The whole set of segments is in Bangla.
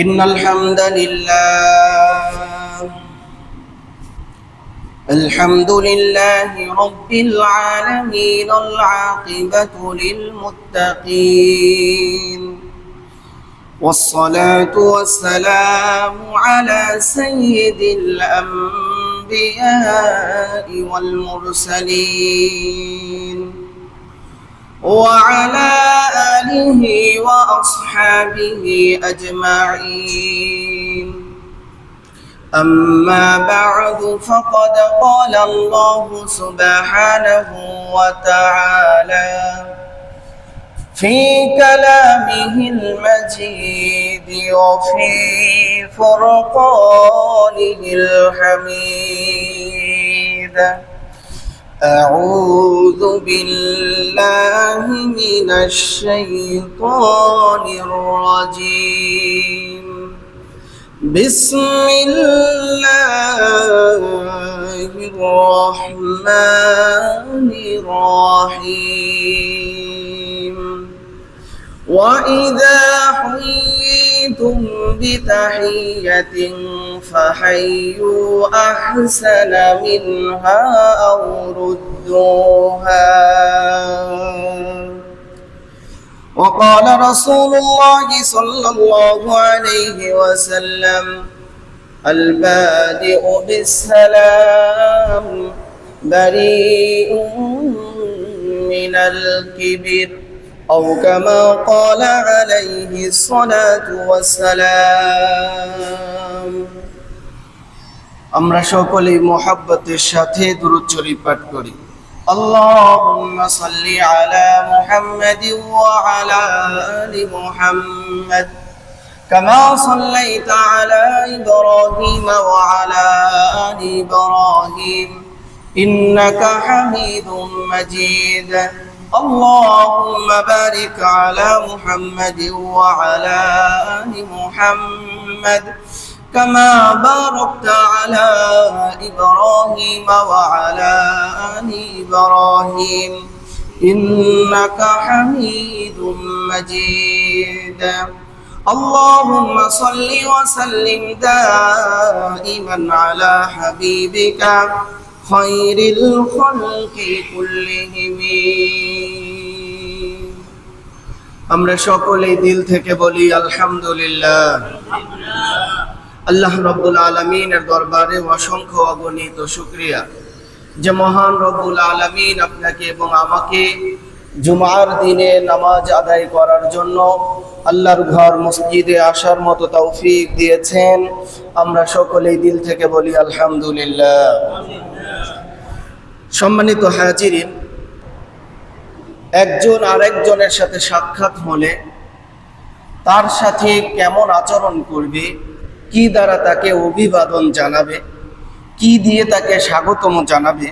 إن الحمد لله رب العالمين العاقبة للمتقين والصلاة والسلام على سيد الأنبياء والمرسلين وعلى آله وأصحابه أجمعين. أما بعد فقد قال الله سبحانه وتعالى في كلامه المجيد وفي فرقانه الحميد: أعوذ بالله من الشيطان الرجيم. بسم الله الرحمن الرحيم. وإذا حييتم بتحية فحيوا أحسن منها أو ردوها. وقال رسول الله صلى الله عليه وسلم: البادئ بالسلام بريء من الكبر، أو كما قال عليه الصلاة والسلام. আমরা সকলেই মুহাব্বতের সাথে দুরূদ শরীফ পাঠ করি। اللهم صل على محمد وعلى آل محمد كما صليت على إبراهيم وعلى آل إبراهيم إنك حميد مجيد. اللهم بارك على محمد وعلى آل محمد كما باركت على إبراهيم وعلى آل إبراهيم إنك حميد مجيد. اللهم صل وسلم دائما على حبيبك خير الخلق كلهم. আমরা সকলেই দিল থেকে বলি আলহামদুলিল্লাহ। আল্লাহ রব্বুল আলামিনের দরবারে অসংখ্য অগণিত শুকরিয়া যে মহান রব্বুল আলামিন আপনাকে এবং আমাকে জুমার দিনে নামাজ আদায় করার জন্য আল্লাহর ঘর মসজিদে আসার মতো তৌফিক দিয়েছেন। আমরা সকলেই দিল থেকে বলি আলহামদুলিল্লাহ। সম্মানিত হাজিরিন, একজন আরেকজনের সাথে সাক্ষাৎ হলে তার সাথে কেমন আচরণ করবে, কি দ্বারা তাকে অভিবাদন জানাবে, কি দিয়ে তাকে স্বাগতম জানাবে,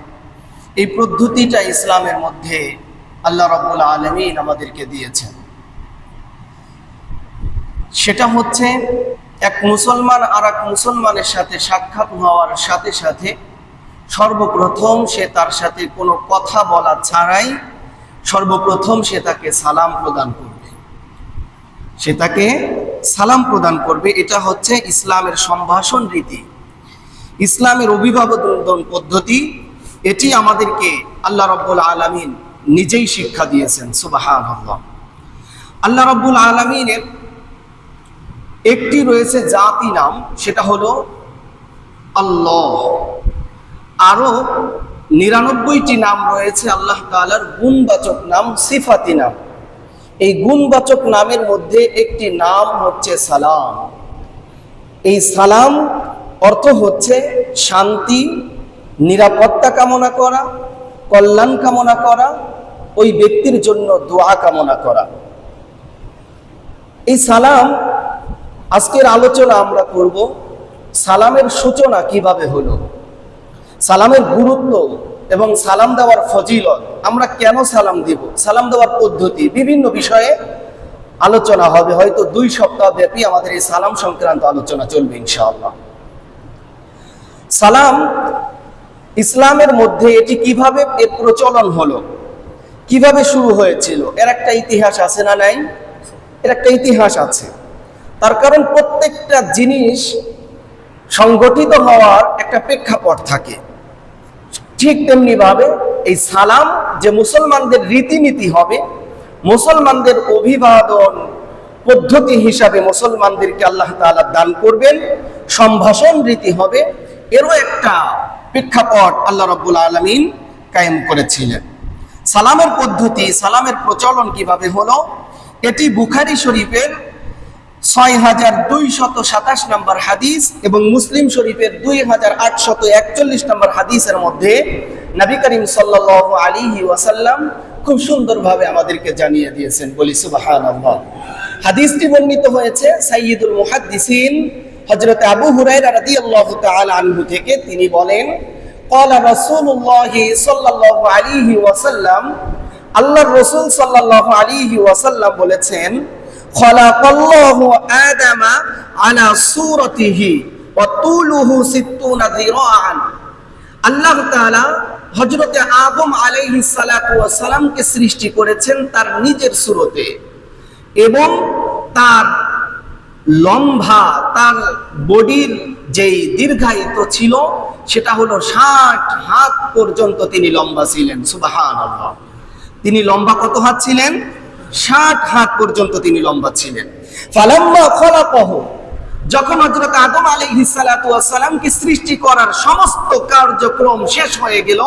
এই পদ্ধতিটা ইসলামের মধ্যে আল্লাহ রাব্বুল আলামিন আমাদেরকে দিয়েছেন। সেটা হচ্ছে এক মুসলমান আর এক মুসলমানের সাথে সাক্ষাৎ হওয়ার সাথে সাথে সর্বপ্রথম সে তার সাথে কোনো কথা বলা ছাড়াই সর্বপ্রথম সে তাকে সালাম প্রদান করবে। সে তাকে সালাম প্রদান করবে। এটা হচ্ছে ইসলামের সম্ভাষণ রীতি, ইসলামের অভিবাদন পদ্ধতি। এটি আমাদেরকে আল্লাহ রাব্বুল আলামিন নিজেই শিক্ষা দিয়েছেন। সুবহানাল্লাহ। আল্লাহ রাব্বুল আলামিনের একটি রয়েছে জাতি নাম, সেটা হলো আল্লাহ। আরো 99টি নাম রয়েছে আল্লাহ তাআলার গুণবাচক নাম, সিফাতি নাম। এই গুণবাচক নামের মধ্যে একটি নাম হচ্ছে সালাম। এই সালাম অর্থ হচ্ছে শান্তি, নিরাপত্তা কামনা করা, কল্যাণ কামনা করা, ওই ব্যক্তির জন্য দোয়া কামনা করা। এই সালাম, আজকের আলোচনা আমরা করব সালামের সূচনা কিভাবে হলো, সালামের গুরুত্ব এবং সালাম দেওয়ার ফজিলত, আমরা কেন সালাম দিব, সালাম দেওয়ার পদ্ধতি, বিভিন্ন বিষয়ে আলোচনা হবে। হয়তো 2 সপ্তাহ ব্যাপী আমাদের এই সালাম সংক্রান্ত আলোচনা চলবে ইনশাআল্লাহ। সালাম ইসলামের মধ্যে এটি কিভাবে এর প্রচলন হলো, কিভাবে শুরু হয়েছিল, এর একটা ইতিহাস আছে না নাই? এর একটা ইতিহাস আছে। তার কারণ প্রত্যেকটা জিনিস সংগঠিত হওয়ার একটা প্রেক্ষাপট থাকে। ঠিক তেমনি ভাবে এই সালাম যে মুসলমানদের রীতিনীতি হবে, মুসলমানদের অভিবাদন পদ্ধতি হিসাবে মুসলমানদেরকে আল্লাহ তাআলা দান করবেন, সম্ভাষণ রীতি হবে, এরও একটা প্রেক্ষাপট আল্লাহ রাব্বুল আলামিন কায়েম করেছিলেন। সালামের পদ্ধতি, সালামের প্রচলন কিভাবে হলো, এটি বুখারী শরীফের ৬,২২৭ নম্বর হাদিস এবং মুসলিম শরীফের ২,৮৪১ নম্বর হাদিসের মধ্যে নবী করিম সাল্লাল্লাহু আলাইহি ওয়াসাল্লাম খুব সুন্দরভাবে আমাদেরকে জানিয়ে দিয়েছেন। বলি সুবহানাল্লাহ। হাদিসটি বর্ণিত হয়েছে সাইয়্যিদুল মুহাদ্দিসিন হযরত আবু হুরায়রা রাদিয়াল্লাহু তাআলা আনহু থেকে। তিনি বলেন, ক্বালা রাসূলুল্লাহ সাল্লাল্লাহু আলাইহি ওয়াসাল্লাম, আল্লাহর রাসূল সাল্লাল্লাহু আলাইহি ওয়াসাল্লাম বলেছেন, খালাকাল্লাহু আদামা আলা সূরাতিহি ওয়া তুলুহু ৬০ যিরাআন। আল্লাহ তাআলা হযরত আদম আলাইহিস সালাতু ওয়াস সালামকে সৃষ্টি করেছেন তার নিজের সুরতে, এবং তার লম্বা, তার বডির যেই দীর্ঘায়িত ছিল সেটা হলো ৬০ হাত পর্যন্ত তিনি লম্বা ছিলেন। সুবহানাল্লাহ। তিনি লম্বা কত হাত ছিলেন? ৬০ হাত পর্যন্ত তিনি লম্বা ছিলেন। ফালাম্মা খালাকাহু, যখন হযরত আদম আলাইহিস সালাতু ওয়াস সালামকে সৃষ্টি করার সমস্ত কার্যক্রম শেষ হয়ে গেল,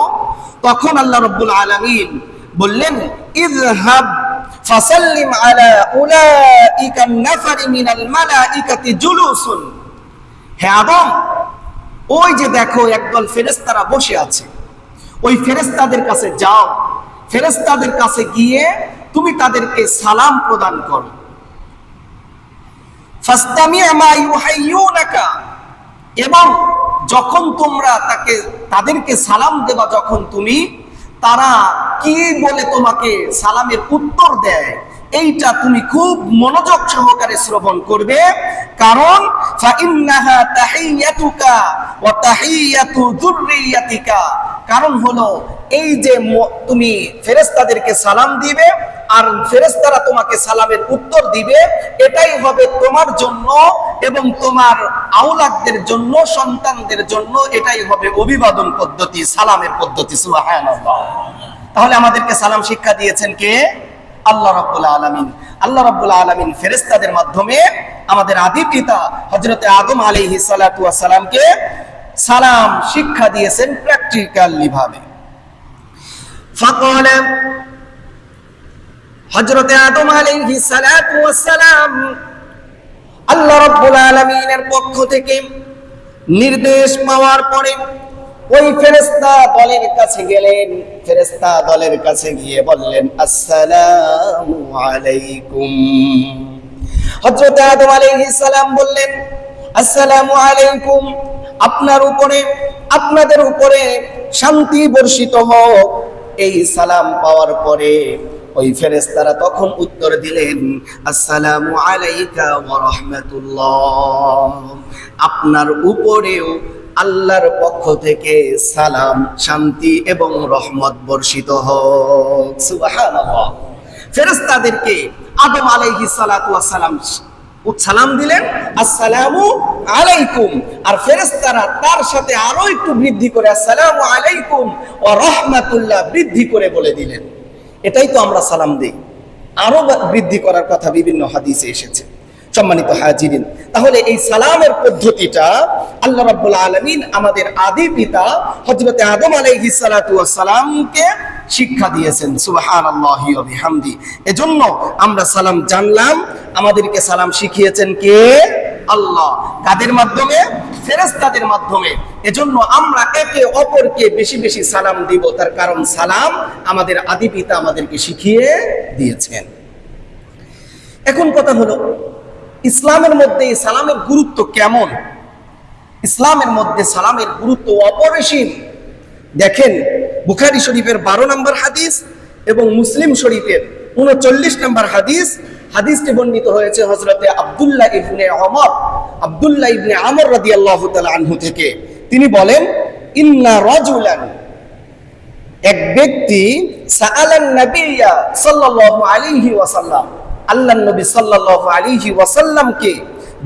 তখন আল্লাহ রাব্বুল আলামিন বললেন, ইযহাব ফাসাল্লিম আলা উলাইকা নাফারি মিনাল মালাইকাতি জুলুসুন। হে আদম, ওই যে দেখো একদল ফেরেশতারা বসে আছে, ওই ফেরেশতাদের কাছে যাও, ফেরেশতাদের কাছে গিয়ে তুমি তাদেরকে সালাম প্রদান করো। ফাস্তামি' মা ইউহাইয়ুনাকা, এবং যখন তোমরা তাদেরকে সালাম দেবা, যখন তুমি, তারা কি বলে তোমাকে সালামের উত্তর দেয়, এইটা তুমি খুব মনোযোগ সহকারে শ্রবণ করবে। কারণ ফাইন্নাহা তাহিয়াতুকা ওয়া তাহিয়াতু যুররিয়াতিকা, কারণ হলো এই যে তুমি ফেরেশতাদেরকে সালাম দিবে আর ফেরেশতারা তোমাকে সালামের উত্তর দিবে, এটাই হবে তোমার জন্য এবং তোমার আওলাদদের জন্য, সন্তানদের জন্য, এটাই হবে অভিবাদন পদ্ধতি, সালামের পদ্ধতি। সুবহানাল্লাহ। তাহলে আমাদেরকে সালাম শিক্ষা দিয়েছেন কে? আল্লাহ রাব্বুল আলামিন। আল্লাহ রাব্বুল আলামিন ফেরেশতাদের মাধ্যমে আমাদের আদি পিতা হযরত আদম আলাইহিস সালাতু ওয়াস সালামকে সালাম শিক্ষা দিয়েছেন প্র্যাকটিক্যালি ভাবে। ফাকালা, হযরত আদম আলাইহিস সালাতু ওয়াস সালাম আল্লাহ রাব্বুল আলামিনের পক্ষ থেকে নির্দেশ পাওয়ার পরে ওই ফেরেশতা দলের কাছে গেলেন। ফেরেশতা দলের কাছে গিয়ে বললেন, আসসালামু আলাইকুম। হযরত আদম আলাইহিস সালাম বললেন, আসসালামু আলাইকুম, আপনার উপরে, আপনাদের উপরে শান্তি বর্ষিত হোক। এই সালাম পাওয়ার পরে ওই ফেরেশতারা তখন উত্তর দিলেন, আসসালামু আলাইকা ওয়া রাহমাতুল্লাহ, আপনার উপরেও আল্লাহর পক্ষ থেকে সালাম, শান্তি এবং রহমত বর্ষিত হোক। সুবহানাল্লাহ। ফেরেশতাদেরকে আদম আলাইহিস সালাতু ওয়াস সালাম সালাম দিলেন, আসসালামু আলাইকুম, আর ফেরেশতারা তার সাথে আরো একটু বৃদ্ধি করে আসসালামু আলাইকুম ওয়া রাহমাতুল্লাহ বৃদ্ধি করে বলে দিলেন। এটাই তো আমরা সালাম দেই, আরো বৃদ্ধি করার কথা বিভিন্ন হাদিসে এসেছে। সম্মানিত হাজিরিন, তাহলে এই সালামের পদ্ধতিটা আল্লাহ রাব্বুল আলামিন আমাদের আদি পিতা হযরত আদম আলাইহিস সালাতু ওয়াস সালামকে শিক্ষা দিয়েছেন। সুবহানাল্লাহি ওয়া বিহামদি। এজন্য আমরা সালাম জানলাম, আমাদেরকে সালাম শিখিয়েছেন কে? আল্লাহ। কাদের মাধ্যমে? ফেরেশতাদের মাধ্যমে। এজন্য আমরা একে অপরকে বেশি বেশি সালাম দিব, তার কারণ সালাম আমাদের আদি পিতা আমাদেরকে শিখিয়ে দিয়েছেন। এখন কথা হলো, ইসলামের মধ্যে সালামের গুরুত্ব কেমন? ইসলামের মধ্যে সালামের গুরুত্ব অপরিসীম। দেখেন, বুখারী শরীফের 12 নম্বর হাদিস এবং মুসলিম শরীফের 39 নম্বর হাদিস, হাদিসটি বর্ণিত হয়েছে হযরতে আব্দুল্লাহ ইবনে আমর রাদিয়াল্লাহু তাআলা আনহু থেকে। তিনি বলেন, ইন্না রাজুলান, এক ব্যক্তি, সাআলান নবিয়্যা সাল্লাল্লাহু আলাইহি ওয়াসাল্লাম, আল্লাহর নবী সাল্লাল্লাহু আলাইহি ওয়াসাল্লামকে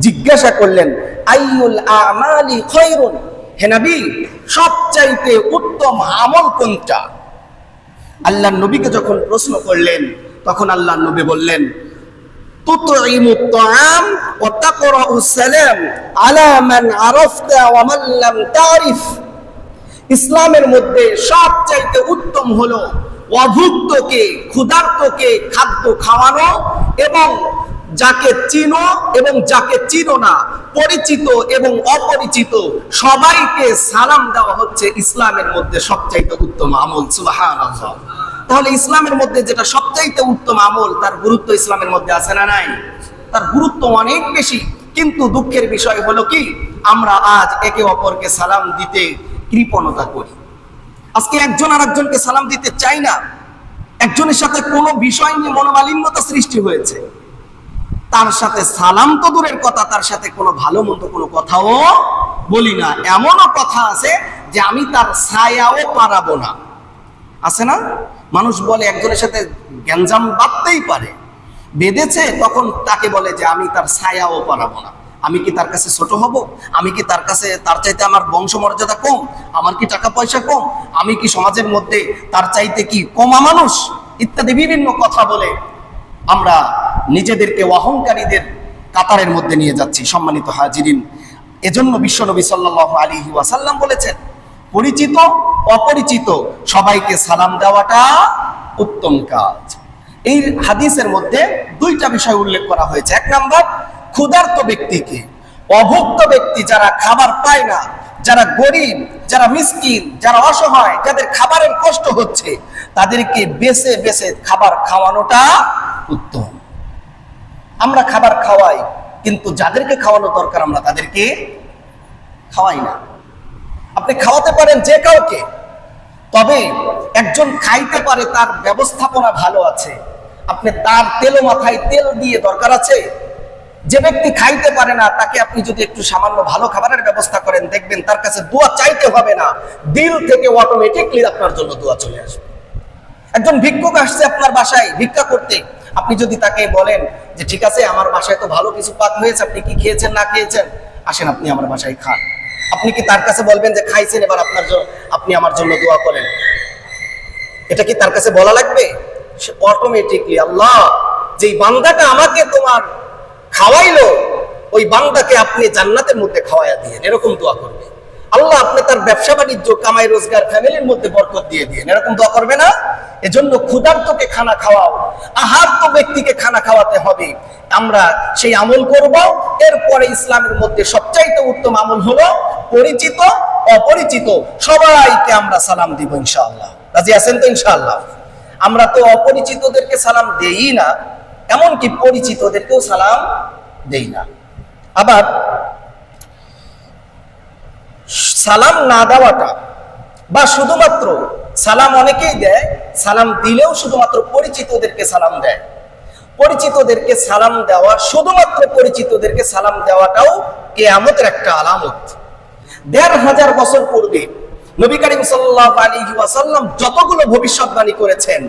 জিজ্ঞাসা করলেন, আইয়ুল আমালি খায়রুন, হে নবী সবচাইতে উত্তম আমল কোনটা? আল্লাহর নবীকে যখন প্রশ্ন করলেন তখন আল্লাহর নবী বললেন, তুতঈমুত তাআম ওয়া তাকরাউস সালাম আলা মান আরাফতা ওয়া মান লাম তারিফ। ইসলামের মধ্যে সবচাইতে উত্তম হলো অভুক্তকে, ক্ষুধার্তকে খাদ্য খাওয়ানো এবং যাকে চিনো এবং যাকে চিনো না, পরিচিত এবং অপরিচিত সবাইকে সালাম দেওয়া হচ্ছে ইসলামের মধ্যে সবচাইতে উত্তম আমল। সুবহানাল্লাহ। তাহলে ইসলামের মধ্যে যেটা সবচাইতে উত্তম আমল, তার গুরুত্ব ইসলামের মধ্যে আছে না নাই? তার গুরুত্ব অনেক বেশি। কিন্তু দুঃখের বিষয় হলো কি, আমরা আজ একে অপরকে সালাম দিতে কৃপণতা করি। আজকে একজন আর একজনকে সালাম দিতে চাই না। একজনের সাথে কোনো বিষয় নিয়ে মনোমালিন্যতা সৃষ্টি হয়েছে, তার সাথে সালাম তো দূরের কথা, তার সাথে কোনো ভালো মন্দ কোনো কথাও বলি না। এমনও কথা আছে যে আমি তার ছায়াও পারাবো না। আছে না? মানুষ বলে একজনের সাথে গ্যাঞ্জাম বাঁধতেই পারে, বেঁধেছে, তখন তাকে বলে যে আমি তার ছায়াও পারাবো না। আমি কি তার কাছে ছোট হব? আমি কি তার কাছে, তার চাইতে আমার বংশমর্যাদা কম? আমার কি টাকা পয়সা কম? আমি কি সমাজের মধ্যে তার চাইতে কি কমা মানুষ? ইত্যাদি বিভিন্ন কথা বলে আমরা নিজেদেরকে অহংকারীদের কাতারের মধ্যে নিয়ে যাচ্ছি। সম্মানিত হাজিরিন, এজন্য বিশ্বনবী সাল্লাল্লাহু আলাইহি ওয়াসাল্লাম বলেছেন, পরিচিত অপরিচিত সবাইকে সালাম দেওয়াটা উত্তম কাজ। এই হাদিসের মধ্যে দুইটা বিষয় উল্লেখ করা হয়েছে। এক নম্বর, ক্ষুধার্ত ব্যক্তিকে, অভুক্ত ব্যক্তি যারা খাবার পায় না, যারা গরিব, যারা মিসকিন, যারা অসহায়, যাদের খাবারের কষ্ট হচ্ছে, তাদেরকে বেছে বেছে খাবার খাওয়ানোটা উত্তম। আমরা খাবার খাওয়াই, কিন্তু যাদেরকে খাওয়ানো দরকার আমরা তাদেরকে খাওয়াই না। আপনি খাওয়াতে পারেন যে কাউকে, তবে একজন খাইতে পারে, তার ব্যবস্থাপনা ভালো আছে, আপনি তার তেলো মাথায় তেল দিয়ে দরকার আছে। যে ব্যক্তি খাইতে পারে না, তাকে আপনি যদি একটু সামান্য ভালো খাবারের ব্যবস্থা করেন, দেখবেন তার কাছে দোয়া চাইতে হবে না, দিল থেকে অটোমেটিকলি আপনার জন্য দোয়া চলে আসবে। একজন ভিক্ষুক আসছে আপনার বাসায় ভিক্ষা করতে, আপনি যদি তাকে বলেন যে ঠিক আছে, আমার বাসায় তো ভালো কিছু পাক হয়েছে, আপনি কি খেয়েছেন না খেয়েছেন, আসেন আপনি আমার বাসায় খান, আপনি কি তার কাছে বলবেন যে খাইছেন, এবার আপনি আমার জন্য দোয়া করেন? এটা কি তার কাছে বলা লাগবে? সে অটোমেটিকলি, আল্লাহ যেই বান্দাটা আমাকে তোমার খাওয়াইলো, ওই বান্দাকে আপনি জান্নাতের মধ্যে খাওয়াইয়া দিয়েন, এরকম দোয়া করবে। আল্লাহ আপনি তার ব্যবসা বাণিজ্য, কামাই রোজগার, ফ্যামিলির মধ্যে বরকত দিয়ে দিয়েন, এরকম দোয়া করবে না? এজন্য ক্ষুধার্তকে খানা খাওয়াও, আহার্ত ব্যক্তিকে খানা খাওয়াতে হবে। আমরা সেই আমল করব। এরপরে ইসলামের মধ্যে সবচাইতে উত্তম আমল হলো পরিচিত অপরিচিত সবাইকে আমরা সালাম দিব ইনশাআল্লাহ। রাজি আছেন তো ইনশাআল্লাহ? আমরা তো অপরিচিতদেরকে সালাম দেই না, এমনকি পরিচিতদেরকেও সালাম দেই না। আবার সালাম না দেওয়াটা বা শুধুমাত্র সালাম অনেকেই দেয়, সালাম দিলেও শুধুমাত্র পরিচিতদেরকে সালাম দেয়। পরিচিতদেরকে সালাম দেওয়া, শুধুমাত্র পরিচিতদেরকে সালাম দেওয়াটাও কিয়ামতের একটা আলামত। ১৫০০ বছর পূর্বে নবী করিম সাল্লাল্লাহু আলাইহি ওয়াসাল্লাম যতগুলো ভবিষ্যৎবাণী করেছেন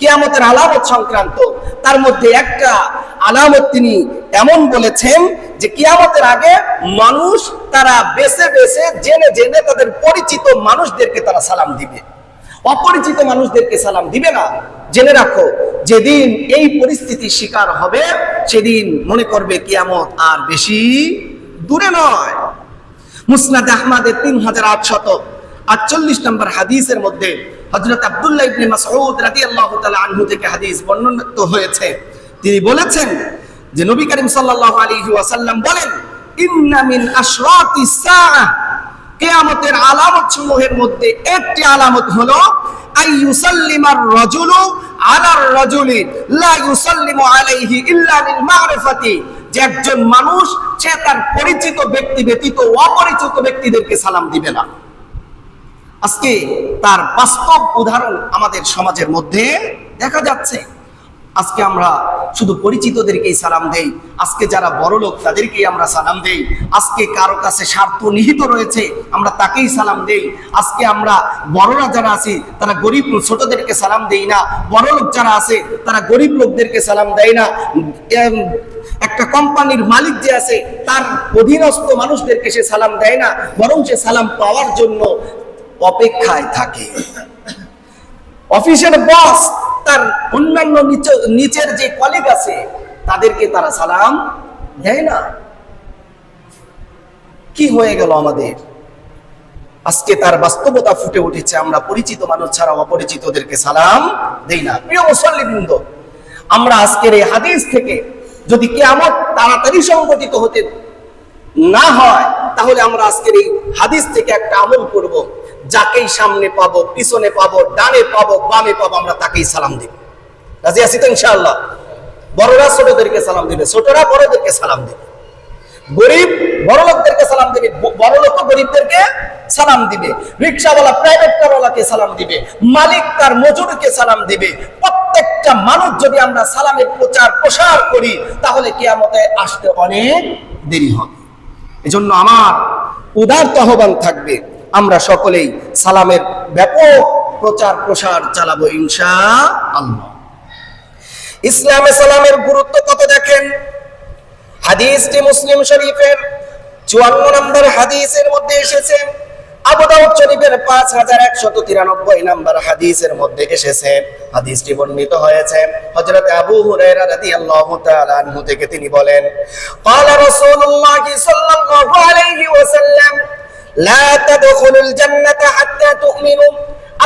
কিয়ামতের আলামত সংক্রান্ত, তার মধ্যে একটা আলামত তিনি এমন বলেছেন যে কিয়ামতের আগে মানুষ তারা বেছে বেছে জেনে জেনে তাদের পরিচিত মানুষদেরকে তারা সালাম দিবে, অপরিচিত মানুষদেরকে সালাম দিবে না। জেনে রাখো, যেদিন এই পরিস্থিতির শিকার হবে সেদিন মনে করবে কিয়ামত আর বেশি দূরে নয়। মুসনাদ আহমদের 3848 নম্বর হাদিসের মধ্যে হযরত আব্দুল্লাহ ইবনে মাসউদ রাদিয়াল্লাহু তাআলা আনহু থেকে হাদিস বর্ণিত হয়েছে। তিনি বলেছেন যে নবী করিম সাল্লাল্লাহু আলাইহি ওয়াসাল্লাম বলেন, ইন্না মিন আশরাতিস সাআহ, কিয়ামতের আলামত সমূহের মধ্যে একটি আলামত হলো আইয়ুসাল্লিমার রাজুলু আলার রাজুলি লা ইউসাল্লিমু আলাইহি ইল্লা লিল মা'রিফাতি, যে একজন মানুষ সে তার পরিচিত ব্যক্তি ব্যতীত অপরিচিত ব্যক্তিদেরকে সালাম দিবে না। আজকে তার বাস্তব উদাহরণ আমাদের সমাজের মধ্যে দেখা যাচ্ছে। আজকে আমরা শুধু পরিচিতদেরকেই সালাম দেই, আজকে যারা বড় লোক তাদেরকেই আমরা সালাম দেই, আজকে কারো কাছে স্বার্থ নিহিত রয়েছে আমরা তাকেই সালাম দেই, আজকে আমরা বড়রা যারা আছি তারা গরিব ছোটদেরকে সালাম দেই না, বড় লোক যারা আছে তারা গরিব লোকদেরকে সালাম দেয় না। একটা কোম্পানির মালিক যে আছে তার অধীনস্থ মানুষদেরকে সে সালাম দেয় না, বরং সে সালাম পাওয়ার জন্য অপেক্ষায় থাকে। অফিসের বস তার অন্যান্য নিচের যে কলিগ আছে তাদেরকে তারা সালাম দেয় না। কি হয়ে গেল আমাদের? আজকে তার বাস্তবতা ফুটে উঠেছে। আমরা পরিচিত মানুষ ছাড়া অপরিচিতদেরকে সালাম দেই না। প্রিয় মুসল্লিবৃন্দ, আমরা আজকের এই হাদিস থেকে যদি কিয়ামত তাড়াতাড়ি সংগঠিত হতে না হয়, তাহলে আমরা আজকের এই হাদিস থেকে একটা আমল করব, যাকেই সামনে পাবো, পিছনে পাবো, ডানে পাবো, বামে পাবো, আমরা তাকেই সালাম দিব। রাজি আছি তো ইনশাআল্লাহ? বড়রা ছোটদেরকে সালাম দিবে, ছোটরা বড়দেরকে সালাম দিবে, গরিব বড় লোকদেরকে সালাম দিবে, বড় লোক গরিবদেরকে সালাম দিবে, রিকশাওয়ালা প্রাইভেট কারওয়ালাকে সালাম দিবে, মালিক তার মজুরকে সালাম দিবে। প্রত্যেকটা মানুষ যদি আমরা সালামের প্রচার প্রসার করি, তাহলে কিয়ামতে আসতে অনেক দেরি হবে। এজন্য আমার উদারত আহ্বান থাকবে, আমরা সকলেই সালামের ব্যাপক প্রচার প্রসার চালাবো ইনশাআল্লাহ। ইসলামে সালামের গুরুত্ব কত দেখেন। হাদিসটি মুসলিম শরীফের 54 নম্বর হাদিসের মধ্যে এসেছে, আবু দাউদ শরীফের 5193 নম্বর হাদিসের মধ্যে এসেছে। হাদিসটি বর্ণিত হয়েছে হযরত আবু হুরায়রা রাদিয়াল্লাহু তাআলা আনহু থেকে। তিনি বলেন, ক্বালা রাসূলুল্লাহ সাল্লাল্লাহু আলাইহি ওয়াসাল্লাম, লা তাদখুলুল জান্নাতা হাত্তা তুমিনু।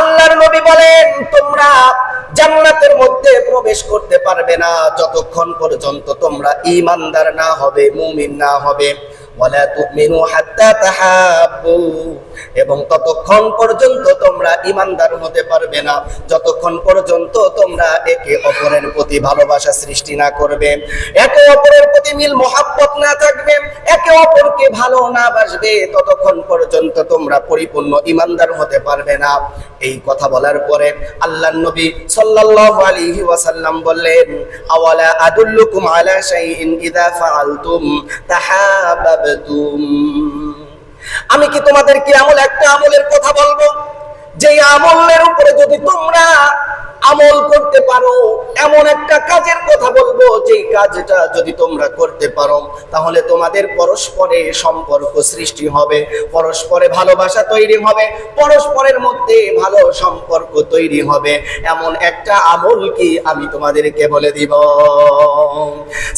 আল্লাহর নবী বলেন, তোমরা জান্নাতের মধ্যে প্রবেশ করতে পারবে না যতক্ষণ পর্যন্ত তোমরা ঈমানদার না হবে, মুমিন না হবে। ওয়ালা তুমিনু হাত্তা তাহাব্বু, এবং ততক্ষণ পর্যন্ত তোমরা ঈমানদার হতে পারবে না যতক্ষণ পর্যন্ত তোমরা একে অপরের প্রতি ভালোবাসা সৃষ্টি না করবে, একে অপরের প্রতি মিল মহাব্বত না থাকবে, একে অপরকে ভালো না বাসবে, ততক্ষণ পর্যন্ত তোমরা পরিপূর্ণ ঈমানদার হতে পারবে না। এই কথা বলার পরে আল্লাহর নবী সাল্লাল্লাহু আলাইহি ওয়াসাল্লাম বললেন, আওয়ালা আদুল্লুকুম আলা শাইইন ইযা ফাআলতুম তাহাব্বাতুম। আমি কি তোমাদেরকে এমন একটা আমলের কথা বলবো, যে আমলের উপরে যদি তোমরা আমল করতে পারো, এমন একটা কাজের কথা বলবো, যে কাজটা যদি তোমরা করতে পারো, তাহলে তোমাদের পরস্পরে সম্পর্ক সৃষ্টি হবে, পরস্পরে ভালোবাসা তৈরি হবে, পরস্পরের মধ্যে ভালো সম্পর্ক তৈরি হবে। এমন একটা আমল কি আমি তোমাদেরকে বলে দিব।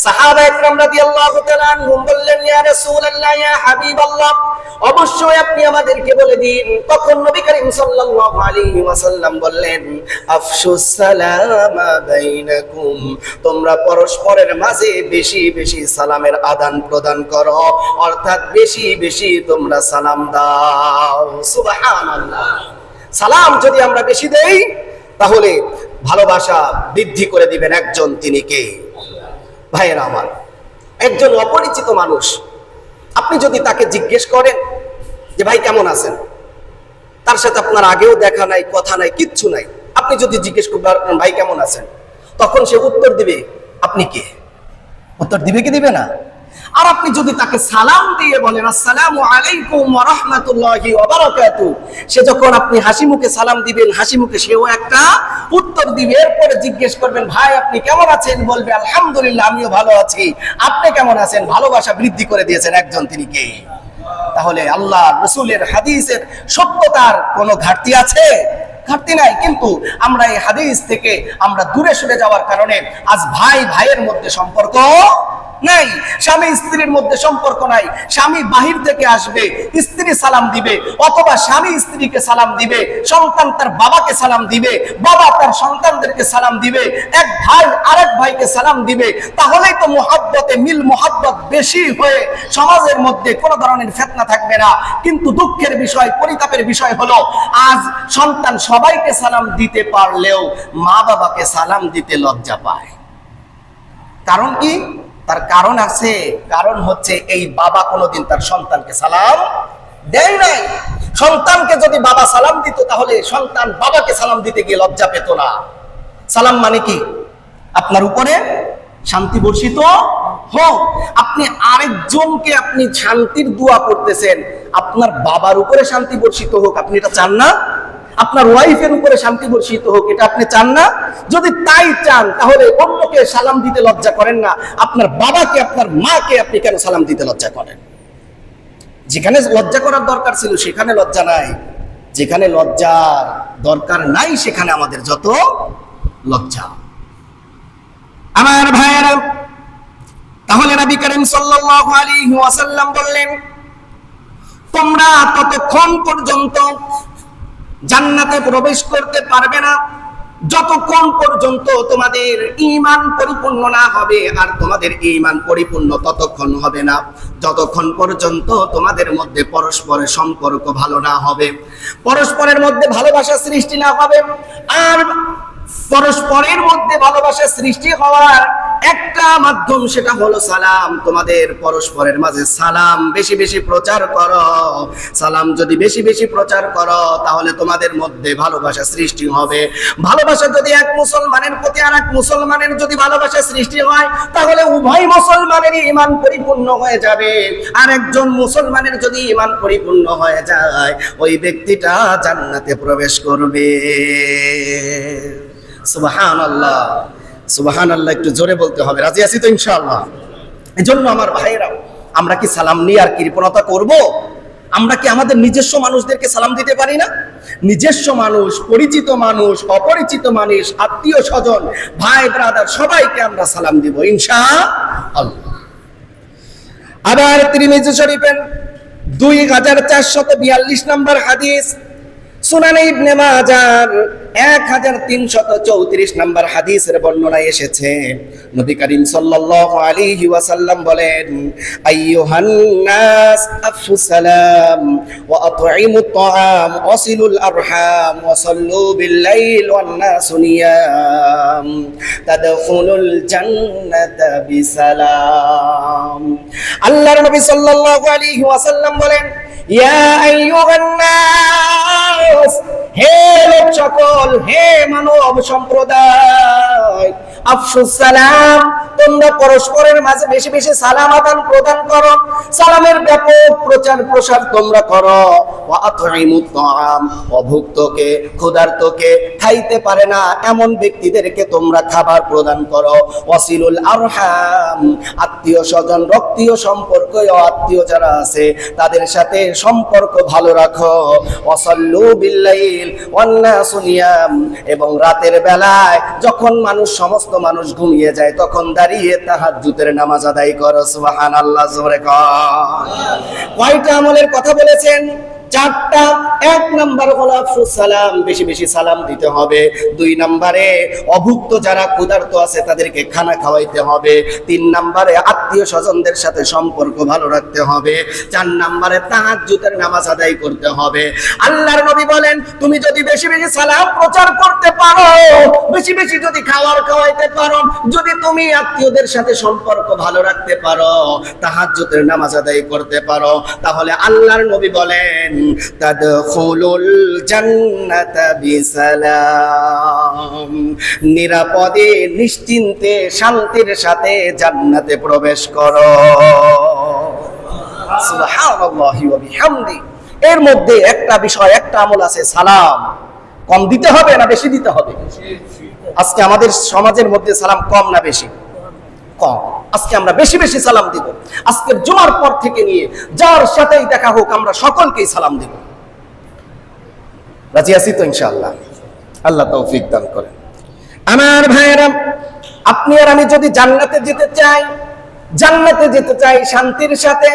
সাহাবা ইকরাম রাদিয়াল্লাহু তাআলা আনহুম বললেন, ইয়া রাসূলুল্লাহ, ইয়া হাবিবাল্লাহ, অবশ্যই আপনি আমাদেরকে বলে দিন। তখন নবী করিম সাল্লাল্লাহু আলাইহি ওয়াসাল্লাম বললেন, আফশুস সালামা বাইনাকুম, তোমরা পরস্পরের মাঝে বেশি বেশি সালামের আদান প্রদান করো, অর্থাৎ বেশি বেশি তোমরা সালাম দাও। সুবহানাল্লাহ। সালাম যদি আমরা বেশি দেই, তাহলে ভালোবাসা বৃদ্ধি করে দিবেন একজন, তিনি কে? ভাইয়েরা আমার, একজন অপরিচিত মানুষ, আপনি যদি তাকে জিজ্ঞেস করেন যে ভাই কেমন আছেন, তার সাথে আপনার আগেও দেখা নাই, কথা নাই, কিচ্ছু নাই, আপনি যদি জিজ্ঞেস করেন ভাই কেমন আছেন, তখন সে উত্তর দিবে আপনি কে? উত্তর দিবে কি দিবে না? আর আপনি যদি তাকে সালাম দিয়ে বলেন আসসালামু আলাইকুম ওয়া রাহমাতুল্লাহি ওয়া বারাকাতুহু, সে যখন আপনি হাসি মুখে সালাম দিবেন, হাসি মুখে সেও একটা উত্তর দিবে। এরপরে জিজ্ঞেস করবেন ভাই আপনি কেমন আছেন, বলবে আলহামদুলিল্লাহ আমিও ভালো আছি, আপনি কেমন আছেন। ভালোবাসা বৃদ্ধি করে দিয়েছেন একজন, তিনি কে? তাহলে আল্লাহ রাসূলের হাদিসের সত্যতার কোনো ঘাটতি আছে? ঘাটতি নাই। কিন্তু আমরা এই হাদিস থেকে আমরা দূরে সরে যাওয়ার কারণে আজ ভাই ভাইয়ের মধ্যে সম্পর্ক নাই, স্বামী স্ত্রীর মধ্যে সম্পর্ক নাই। স্বামী বাহির থেকে আসবে, স্ত্রী সালাম দিবে, অথবা স্বামী স্ত্রীকে সালাম দিবে, সন্তান তার বাবাকে সালাম দিবে, বাবা তার সন্তানদেরকে সালাম দিবে, এক ভাই আরেক ভাইকে সালাম দিবে। তাহলেই তো মুহাব্বতে মিল মুহাব্বত বেশি হয়ে সমাজের মধ্যে কোনো ধরনের ফিতনা থাকবে না। কিন্তু দুঃখের বিষয়, পরিতাপের বিষয় হলো আজ সন্তান সবাইকে সালাম দিতে পারলেও মা বাবাকে সালাম দিতে লজ্জা পায়। কারণ কি? তার কারণ আছে। কারণ হচ্ছে এই বাবা কোনোদিন তার সন্তানকে সালাম দেয় নাই। সন্তানকে যদি বাবা সালাম দিত, তাহলে সন্তান বাবাকে সালাম দিতে গিয়ে লজ্জা পেত না। সালাম মানে কি? আপনার উপরে শান্তি বর্ষিত হোক। আপনি আরেকজনকে আপনি শান্তির দোয়া করতেছেন, আপনার বাবার উপরে শান্তি বর্ষিত হোক, আপনি এটা চান না? আপনার ওয়াইফের উপরে শান্তি বর্ষিত হোক, এটা আপনি চান না? যদি তাই চান তাহলে অন্যকে সালাম দিতে লজ্জা করেন না, আপনার বাবাকে আপনার মাকে আপনি কেন সালাম দিতে লজ্জা করেন? যেখানে লজ্জা করার দরকার ছিল সেখানে লজ্জা নাই, যেখানে লজ্জার দরকার নাই সেখানে আমাদের যত লজ্জা। আমার ভাইয়েরা, তাহলে নবী করিম সাল্লাল্লাহু আলাইহি ওয়াসাল্লাম বললেন, তোমরা ততক্ষণ পর্যন্ত জান্নাতে প্রবেশ করতে পারবে না যতক্ষণ পর্যন্ত তোমাদের ঈমান পরিপূর্ণ না হবে। আর তোমাদের ঈমান পরিপূর্ণ ততক্ষণ হবে না যতক্ষণ পর্যন্ত তোমাদের মধ্যে পরস্পরের সম্পর্ক ভালো না হবে, পরস্পরের মধ্যে ভালোবাসা সৃষ্টি না হবে। আর পরস্পরের মধ্যে ভালোবাসা সৃষ্টি হওয়ার একটা মাধ্যম, সেটা হলো সালাম। তোমাদের পরস্পরের মাঝে সালাম বেশি বেশি প্রচার করো। সালাম যদি বেশি বেশি প্রচার করো তাহলে তোমাদের মধ্যে ভালোবাসা সৃষ্টি হবে। ভালোবাসা যদি এক মুসলমানের প্রতি আর এক মুসলমানের যদি ভালোবাসা সৃষ্টি হয় তাহলে উভয় মুসলমানেরই ঈমান পরিপূর্ণ হয়ে যাবে। আর একজন মুসলমানের যদি ঈমান পরিপূর্ণ হয়ে যায় ওই ব্যক্তিটা জান্নাতে প্রবেশ করবে। সুবহানাল্লাহ, সুবহানাল্লাহ, একটু জোরে বলতে হবে। রাজি আছি তো ইনশাআল্লাহ? এজন্য আমার ভাইয়েরা, আমরা কি সালাম নিয়ে আর কৃপণতা করব? আমরা কি আমাদের নিজস্ব মানুষদেরকে সালাম দিতে পারি না? নিজস্ব মানুষ, পরিচিত মানুষ, অপরিচিত মানুষ, আত্মীয় স্বজন, ভাই ব্রাদার সবাইকে আমরা সালাম দিব ইনশাআল্লাহ। আবার তিরমিজি শরীফের 2442 নম্বর হাদিস, সুনানে ইবনে মাজার 1334 নম্বর হাদিসের বর্ণনায় এসেছে, নবী করিম সাল্লাল্লাহু আলাইহি ওয়াসাল্লাম বলেন, আইয়ুহান নাস আফশু সালাম ওয়া আতঈমুত তাআম ওয়াসিলুল আরহাম ওয়া সাল্লু বিল লাইল ওয়ান নাসু নিয়াম তাদখুলুল জান্নাতা বিসালাম। আল্লাহর নবী সাল্লাল্লাহু আলাইহি ওয়াসাল্লাম বলেন, ইয়া আইয়ুহান নাস, হে লোক সকল, হে মানব সম্প্রদায়, আফশুস সালাম, তোমরা পরস্পরের মাঝে বেশি বেশি সালাম আদান প্রদান করো, সালামের ব্যাপক প্রচার প্রসার তোমরা করো। ওয়া আতঈমুত তাআম, অভুক্তকে, ক্ষুধার্তকে, খাইতে পারে না এমন ব্যক্তিদেরকে তোমরা খাবার প্রদান করো। ওয়াসিলুল আরহাম, আত্মীয় স্বজন, রক্তীয় সম্পর্ক, আত্মীয় যারা আছে তাদের সাথে সম্পর্ক ভালো রাখো। ওয়াসাল্লু বিল লাইল ওয়ান নাসু নিয়াম, এবং রাতের বেলায় যখন সমস্ত মানুষ ঘুমিয়ে যায় তখন দাঁড়িয়ে তাহাজ্জুদের নামাজ আদায় করো। সুবহানাল্লাহ, জোরে কর। কয়টা আমলের কথা বলেছেন? 4টা। 1 নাম্বার হলো আফশুস সালাম, বেশি বেশি সালাম দিতে হবে। 2 নম্বরে অভুক্ত যারা ক্ষুধার্ত আছে তাদেরকে খানা খাওয়াইতে হবে। 3 নম্বরে আত্মীয় স্বজনদের সাথে সম্পর্ক ভালো রাখতে হবে। 4 নম্বরে তাহাজ্জুদের নামাজ আদায় করতে হবে। আল্লাহর নবী বলেন, তুমি যদি বেশি বেশি সালাম প্রচার করতে পারো, বেশি বেশি যদি খাবার খাওয়াইতে পারো, যদি তুমি আত্মীয়দের সাথে সম্পর্ক ভালো রাখতে পারো, তাহাজ্জুদের নামাজ আদায় করতে পারো, তাহলে আল্লাহর নবী বলেন, তাদখুলুল জান্নাতা বিসালাম, নিরাপদে নিশ্চিন্তে শান্তির সাথে জান্নাতে প্রবেশ করো। সুবহানাল্লাহি ওয়া বিহামদি। এর মধ্যে একটা বিষয়, একটা আমল আছে, সালাম কম দিতে হবে না বেশি দিতে হবে? আজকে আমাদের সমাজের মধ্যে সালাম কম না বেশি? কম। আজকে আমরা বেশি বেশি সালাম দিব। আজকের জুমার পর থেকে নিয়ে যার সাথেই দেখা হোক আমরা সকলকেই সালাম দিব। রাজি আছি তো ইনশাআল্লাহ? আল্লাহ তৌফিক দান করেন। আমার ভাইয়েরা, আপনি আর আমি যদি জান্নাতে যেতে চাই, জান্নাতে যেতে চাই শান্তির সাথে,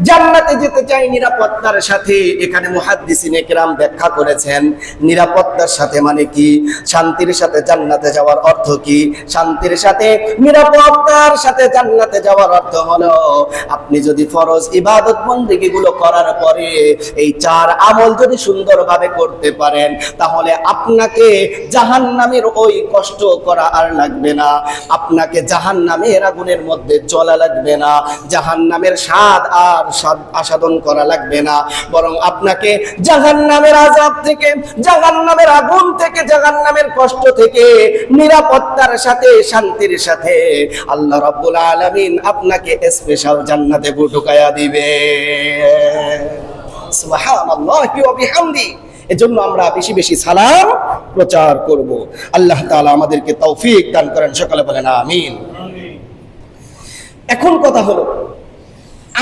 জান্নাতে যেতে চাই নিরাপত্তার সাথে, এখানে মুহাদ্দিসিনে কেরাম ব্যাখ্যা করেছেন নিরাপত্তার সাথে মানে কি, শান্তির সাথে জান্নাতে যাওয়ার অর্থ কি। শান্তির সাথে নিরাপত্তার সাথে জান্নাতে যাওয়ার অর্থ হলো, আপনি যদি ফরজ ইবাদত বন্দেগী গুলো করার পরে এই 4 আমল যদি সুন্দরভাবে করতে পারেন তাহলে আপনাকে জাহান্নামের ওই কষ্ট করা আর লাগবে না, আপনাকে জাহান্নামের আগুনের মধ্যে জ্বলা লাগবে না, জাহান্নামের স্বাদ আর আস্বাদন করা লাগবে না, বরং আপনাকে জাহান্নামের আযাব থেকে, জাহান্নামের আগুন থেকে, জাহান্নামের কষ্ট থেকে নিরাপত্তার সাথে শান্তির সাথে আল্লাহ রাব্বুল আলামিন আপনাকে স্পেশাল জান্নাতে ঢুকায়া দিবে। সুবহানাল্লাহি ওয়া বিহামদি। এজন্য আমরা বেশি বেশি সালাম প্রচার করব। আল্লাহ তাআলা আমাদেরকে তৌফিক দান করেন, সকলে বলেন আমিন। এখন কথা হলো,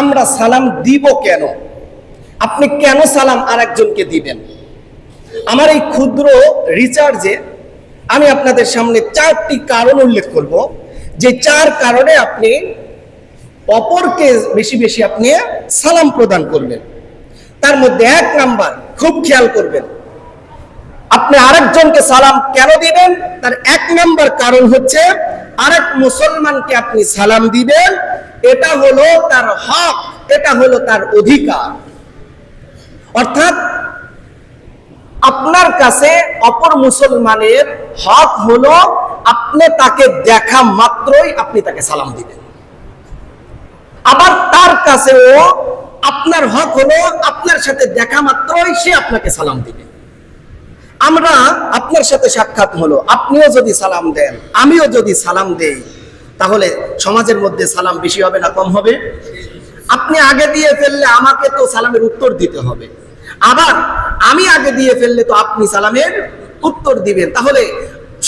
আমরা সালাম দিব কেন? আপনি কেন সালাম আরেকজনকে দিবেন? আমার এই ক্ষুদ্র রিচার্জে আমি আপনাদের সামনে 4টি কারণ উল্লেখ করব, যে 4 কারণে আপনি অপরকে বেশি বেশি আপনি সালাম প্রদান করবেন। তার মধ্যে 1 নাম্বার, খুব খেয়াল করবেন, আপনি আরেকজনকে সালাম কেন দিবেন? তার 1 নাম্বার কারণ হচ্ছে, আরেক মুসলমানকে আপনি সালাম দিবেন, এটা হলো তার হক, এটা হলো তার অধিকার। অর্থাৎ আপনার কাছে অপর মুসলমানের হক হলো আপনি তাকে দেখা মাত্রই আপনি তাকে সালাম দিবেন। আবার তার কাছেও আপনার হক হলো আপনার সাথে দেখা মাত্রই সে আপনাকে সালাম দিবে। আমরা আপনার সাথে সাক্ষাৎ হলো, আপনিও যদি সালাম দেন, আমিও যদি সালাম দেই, তাহলে সমাজের মধ্যে সালাম বেশি হবে না কম হবে? আপনি আগে দিয়ে ফেললে আমাকে তো সালামের উত্তর দিতে হবে, আবার আমি আগে দিয়ে ফেললে তো আপনি সালামের উত্তর দিবেন। তাহলে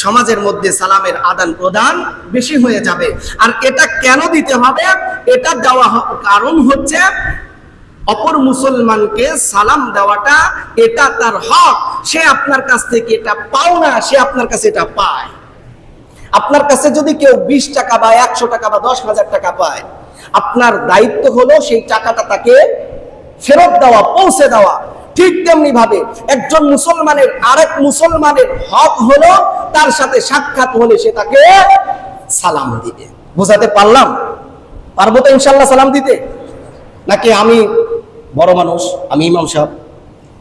সমাজের মধ্যে সালামের আদান প্রদান বেশি হয়ে যাবে। আর এটা কেন দিতে হবে? এটা দেওয়া কারণ হচ্ছে, অপর মুসলমানকে সালাম দেওয়াটা এটা তার হক, সে আপনার কাছ থেকে এটা পাও না, সে আপনার কাছে এটা পায়। আপনার কাছে যদি কেউ 20 টাকা বা 100 টাকা বা 10,000 টাকা পায়, আপনার দায়িত্ব হলো সেই টাকাটা তাকে ফেরত দেওয়া, পৌঁছে দেওয়া। ঠিক তেমনি ভাবে একজন মুসলমানের আরেক মুসলমানের হক হলো তার সাথে সাক্ষাৎ হলে সে তাকে সালাম দিবে। বোঝাতে পারলাম? পারবো তো ইনশাল্লাহ সালাম দিতে? নাকি আমি বড় মানুষ, আমি ইমাম সাহেব,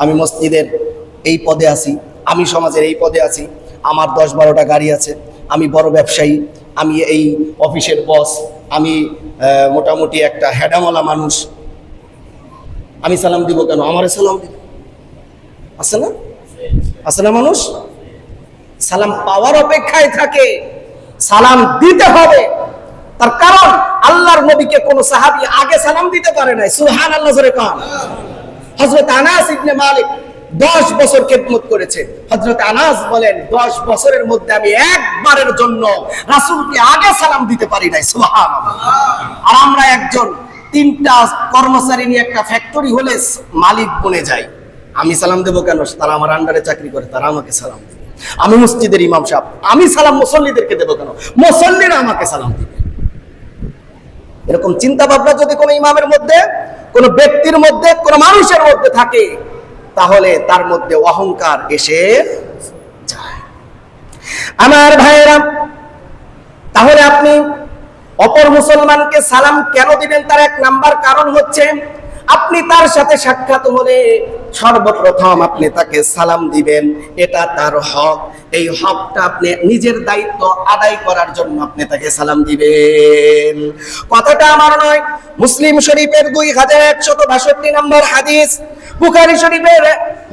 আমি মসজিদের এই পদে আছি, আমি সমাজের এই পদে আছি, আমার 10-12টা গাড়ি আছে, আমি বড় ব্যবসায়ী, আমি এই অফিসের বস, আমি মোটামুটি একটা হেডামলা মানুষ, আমি সালাম দিব কেন? আমারে সালাম দিব। আছে না? আছে না? মানুষ সালাম পাওয়ার অপেক্ষায় থাকে, সালাম দিতে হবে। তার কারণ আল্লাহর নবীকে কোন সাহাবী আগে সালাম দিতে পারে নাই। সুবহানাল্লাহ জোরে কান। হযরত আনাস ইবনে মালিক 10 বছর খেদমত করেছে। হযরত আনাস বলেন, 10 বছরের মধ্যে আমি একবারের জন্য রাসূলকে আগে সালাম দিতে পারি নাই। সুবহানাল্লাহ। আর আমরা একজন 3টা কর্মচারী নিয়ে একটা ফ্যাক্টরি হলে মালিক বনে যাই, আমি সালাম দেবো কেন? তারা আমার আন্ডারে চাকরি করে, তারা আমাকে সালাম দেবে। আমি মসজিদের ইমাম সাহেব, আমি সালাম মুসল্লিদেরকে দেবো কেন? মুসল্লিরা আমাকে সালাম দিবে। এরকম চিন্তা ভাবনা যদি কোনো ইমামের মধ্যে, কোনো ব্যক্তির মধ্যে, কোনো মানুষের মধ্যে থাকে, তাহলে তার মধ্যে অহংকার এসে যায়। আমার ভাইয়েরা, তাহলে আপনি অপর মুসলমানকে সালাম কেন দিবেন? তার 1 নাম্বার কারণ হচ্ছে, আপনি তার সাথে সাক্ষাৎ হলে সর্বপ্রথম আপনি তাকে সালাম দিবেন, এটা তার হক। এই হকটা আপনি নিজের দায়িত্ব আদায় করার জন্য আপনি তাকে সালাম দিবেন। কথাটা আমার নয়, মুসলিম শরীফের 2162 নম্বর হাদিস, বুখারী শরীফের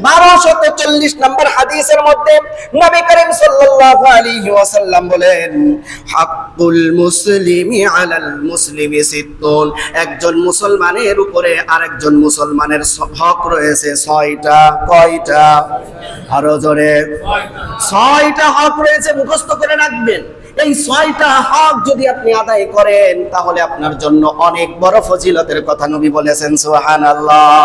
1240 নম্বর হাদিসের মধ্যে নবী করিম সাল্লাল্লাহু আলাইহি ওয়াসাল্লাম বলেন, হাক্কুল মুসলিমি আলাল মুসলিমি সিত্তুন, একজন মুসলমানের উপরে আরেকজন মুসলমানের হক রয়েছে 6টা। কয়টা? আরো জোরে। 6টা হক রয়েছে, মুখস্থ করে রাখবেন। এই 6টা হক যদি আপনি আদায় করেন, তাহলে আপনার জন্য অনেক বড় ফজিলতের কথা নবী বলেছেন। সুবহানাল্লাহ।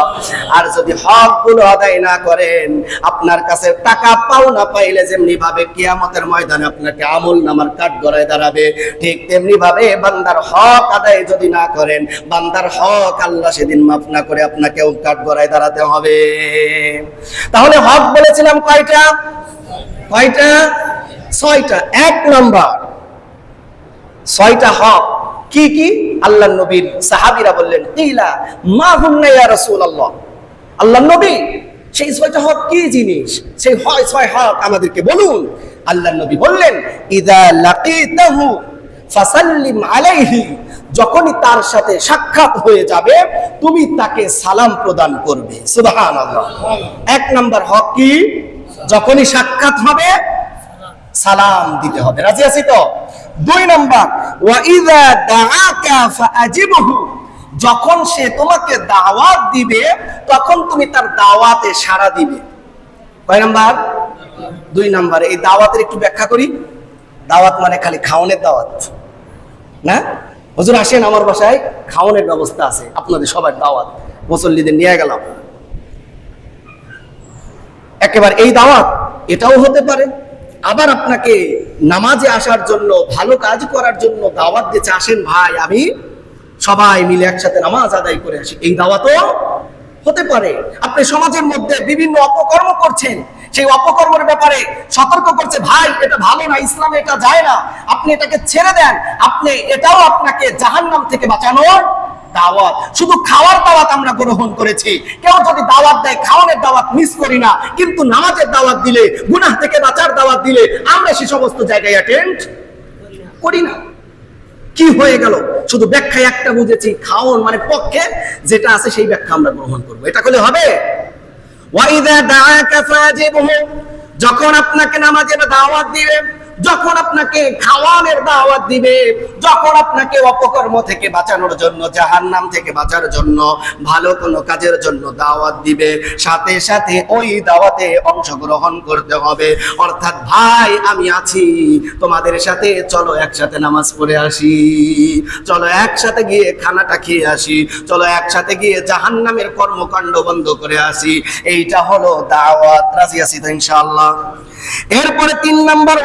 আর যদি হকগুলো আদায় না করেন, আপনার কাছে টাকা পাওনা পাইলে যেমনি ভাবে কিয়ামতের ময়দানে আপনাকে আমলনামার কাঠগড়ায় দাঁড়াবে, ঠিক তেমনি ভাবে বান্দার হক আদায় যদি না করেন, বান্দার হক আল্লাহ সেদিন মাফ না করে আপনাকেও কাঠগড়ায় দাঁড়াতে হবে। তাহলে হক বলেছিলাম কয়টা? কয়টা? 6টা। 1 নাম্বার 6টা হক কি কি? আল্লাহর নবীর সাহাবীরা বললেন, কিলা মা হুন্না ইয়া রাসূলুল্লাহ, আল্লাহর নবী সেই 6টা হক কি জিনিস? সেই 6 হক আমাদেরকে বলুন। আল্লাহর নবী বললেন, ইযা লাকিতাহু ফাসাল্লিম আলাইহি, যখনই তার সাথে সাক্ষাৎ হয়ে যাবে তুমি তাকে সালাম প্রদান করবে। সুবহানাল্লাহ। 1 নাম্বার হক কি? যখনই সাক্ষাৎ হবে সালাম দিতে হবে। রাজি আছি তো? 2 নাম্বার, ওয়া ইযা দাআকা ফাআজিবহু, যখন সে তোমাকে দাওয়াত দিবে তখন তুমি তার দাওয়াতে সাড়া দিবে। কয় নাম্বার? 2 নাম্বার। এই দাওয়াতের একটু ব্যাখ্যা করি। দাওয়াত মানে খালি খাওয়ানোর দাওয়াত না। হুজুর আসেন আমার বাসায়, খাওয়ানোর ব্যবস্থা আছে, আপনাদের সবার দাওয়াত, মুসল্লিদের নিয়ে গেলাম, একেবারে এই দাওয়াত। এটাও হতে পারে। আবার আপনাকে নামাজে আসার জন্য, ভালো কাজ করার জন্য দাওয়াত দিতে, আসেন ভাই আমি সবাই মিলে একসাথে নামাজ আদায় করে আসি, এই দাওয়াতও হতে পারে। আপনি সমাজের মধ্যে বিভিন্ন অপকর্ম করছেন, সেই অপকর্মের ব্যাপারে সতর্ক করছে, ভাই এটা ভালো না, ইসলামে এটা যায় না, আপনি এটাকে ছেড়ে দেন, আপনি এটাও আপনাকে জাহান্নাম থেকে বাঁচানোর দাওয়াত। শুধু খাওয়ার দাওয়াত আমরা গ্রহণ করেছি। কেউ যদি দাওয়াত দেয়, খাওয়ানোর দাওয়াত মিস করি না, কিন্তু নামাজের দাওয়াত দিলে, গুনাহ থেকে বাঁচার দাওয়াত দিলে আমরা সে সমস্ত জায়গায় অ্যাটেন্ড করি না। কি হয়ে গেল? শুধু ব্যাখ্যায় একটা বুঝেছি, খাওন মানে পক্ষে যেটা আছে সেই ব্যাখ্যা আমরা গ্রহণ করবো, এটা করলে হবে। ওয়াইদা দাআকা ফাজিবহু, যখন আপনাকে নামাজের দাওয়াত দিবে, যখন আপনাকে খাওয়ানোর দাওয়াত দিবে, যখন আপনাকে অপকর্ম থেকে বাঁচানোর জন্য, জাহান্নাম থেকে বাঁচার জন্য, ভালো কোনো কাজের জন্য দাওয়াত দিবে, সাথে সাথে ওই দাওয়াতে অংশগ্রহণ করতে হবে। অর্থাৎ ভাই আমি আছি তোমাদের সাথে, চলো একসাথে নামাজ পড়ে আসি, চলো একসাথে গিয়ে খানাটা খেয়ে আসি, চলো একসাথে গিয়ে জাহান্নামের কর্মকাণ্ড বন্ধ করে আসি। এইটা হলো দাওয়াত। রাজি আছি তো ইনশাআল্লাহ? এরপরে 3 নাম্বার,